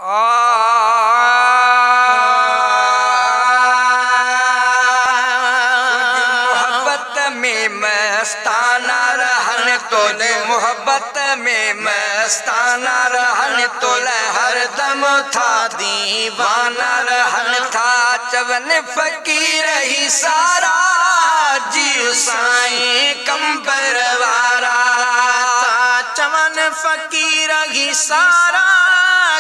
मोहब्बत में मस्ताना रहन तोले, मोहब्बत में मस्ताना रहन तोले, हर दम था दीवाना रहन था। चवन फकीर ही सारा जीव साईं कंबर वारा, चवन फकीर ही सारा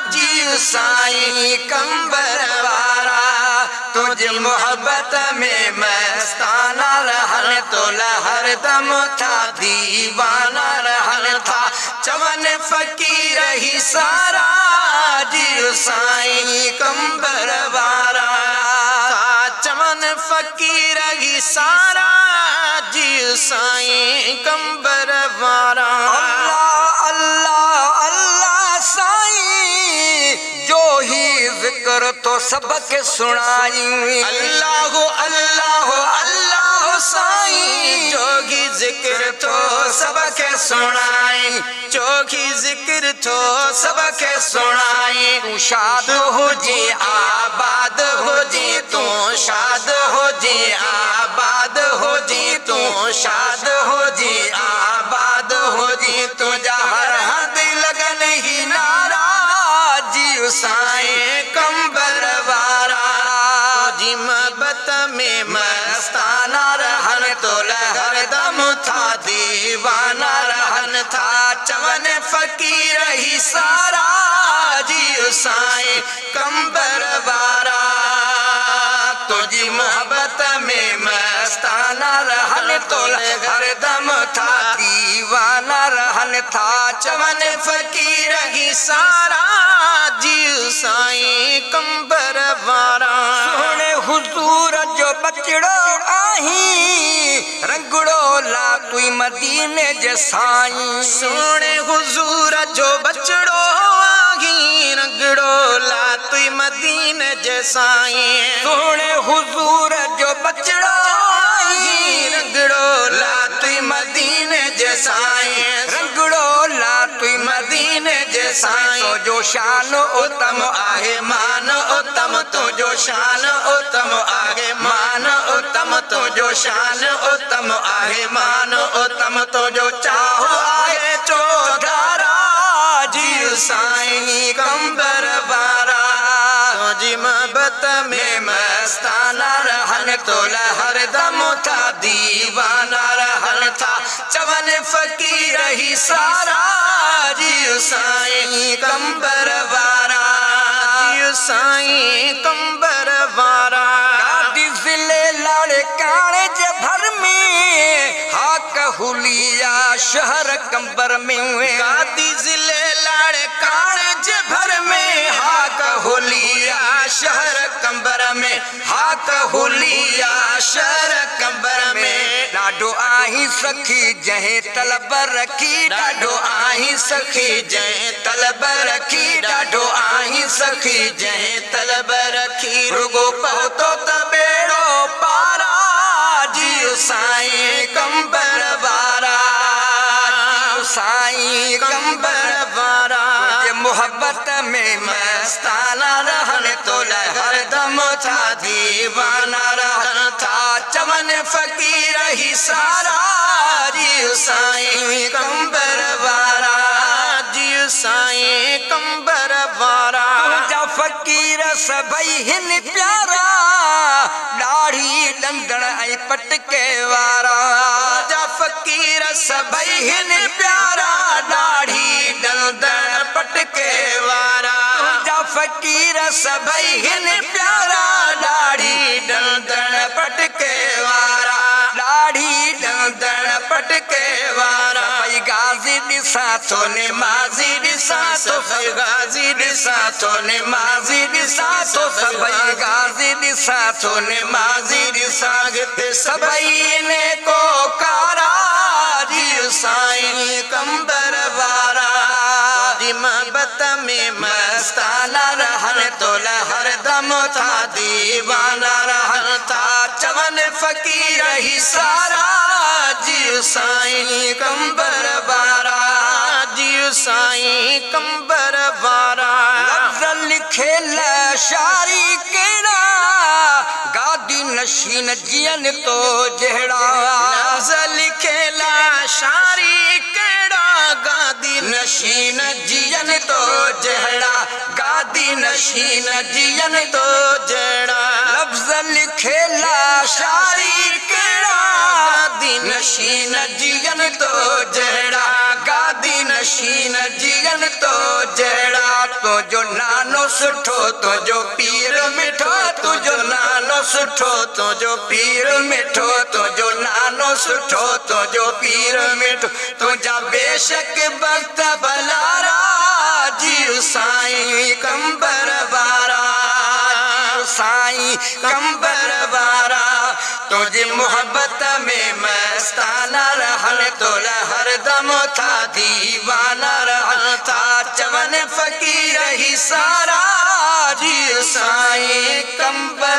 जीव साईं कंबर वारा। तुझ मोहब्बत में मस्ताना रहन तोला, हर दम था दीवाना रहन था। चवन फकीर ही सारा जीव साईं कंबर वारा, चवन फकीर ही सारा जीव साईं कंबर वारा। अल्लाह अल्लाह अल्लाह साईं जो ही जिक्र तो सबके सुनाई, अल्लाह अल्लाह अल्लाह साईं जो ही जिक्र तो सबके सुनाई, जो ही जिक्र तो सबके सुनाई। तू शाद हो जी आबाद हो जी, तू शाद हो जी आबाद हो जी, तू शाद हो जी आबाद हो जी। तुझा हर हद लगन ही नारा जीव साईं कंबर वारा। तुझी मोहब्बत में मस्ताना रहन तोला, हर दम था दीवाना रहन था। चवन फकीर ही सारा जीव साईं कंबर वारा। तुझी मोहब्बत में मस्ताना रहन तोला, हर दम था दीवाना रहन था। चवन फकीर ही सारा जीव साईं कंबर वारा। सोने हुजूर जो बचड़ो आही, रंगड़ो ला तुई मदीने जे साईं। सोने हुजूर जो बचड़ो आही, रंगड़ो ला तुई मदीने जे साईं। सोने हुजूर जो बचड़ो आही, रंगड़ो ला तुई मदीने जे साईं। रंगड़ो ला तुई मदीने जे साईं। तो जो शान उत्तम आहे मान उत्तम, तो जो शान उत्तम आहे मान उत्तम, तो जो शान उत्तम आहे मान उत्तम। तो जो चाहो आहे चौधारा जीव साईं कंबर वारा। तुझी मोहब्बत में मस्ताना रहन तोला, हर दम था दीवाना रहन था। चवन फकीर ही सारा जीव साईं कंबर वारा, जीव साईं कंबर वारा। गादी जिले लाड़े काने जे भर में, हा कहूलिया शहर कंबर में। गादी जिले लाड़े काने जे भर में, हा कहूलिया शहर कंबर में, हा कहूलिया शहर कंबर में। डाडो आही सखी जहे तलब रखी, डाडो आही सखी जहे तलब रखी, डाडो आही सखी जहे तलब रखी। रुगो पहुतो तबेड़ो पारा जीव साईं कंबर वारा, जीव साईं कंबर वारा। तुझे मोहब्बत में मस्ताना रहन तोला, हर दम था दीवाना रहन था। चवन फकीर ही सारा जीव साईं कंबर वारा, जीव साईं कंबर वारा। तुझा फकीर सभई हिन प्यारा, दाढ़ी डंदड़ ऐं पटके वारा। तुझा फकीर सभई हिन प्यारा, दाढ़ी डंदड़ पटके वारा। तुझा फकीर सभई हिन प्यारा, दाढ़ी डंदड़ पटके वारा, दाढ़ी डंदड़ पटके वारा। भई गाज़ी ॾिसां थो निमाज़ी ॾिसां थो, भई गाज़ी ॾिसां थो निमाज़ी ॾिसां थो, सभई गाज़ी ॾिसां थो निमाज़ी ॾिसां। हिते सभई ने को कारा जीव साईं कंबर वारा। तुझी मोहब्बत में मस्ताना रहन तोला, हर दम था दीवाना रहन था। चवन फकीर ही सारा जीव साईं कंबर वारा, जीव साईं कंबर वारा। लफ्ज़ खेल शारी केड़ा गादी नशीन जियन तो जहड़ा लफ्ज़ लिखेला शारी केड़ा गादी नशीन जियन तो जहड़ा गादी नशीन जियन तो जड़ा लफ्ज़ लिखेला शारी केड़ा गादी नशीन जियन तो जहड़ा गादी नशीन जियन तो जहड़ा तो जो नानो सुठो तो जो पीर मिठो तो जो नानो सुठो तो जो पीर मिठो तो जो नानो सुठो तो जो पीर मिठो तुझा बेशक वक्त भलारा जीव साईं कंबर वारा साईं कंबर वारा तुझे मोहब्बत में मस्ताना रहन तो हर दम था दीवाना रहन था चमन फकीर ही सारा जीव साईं कंबर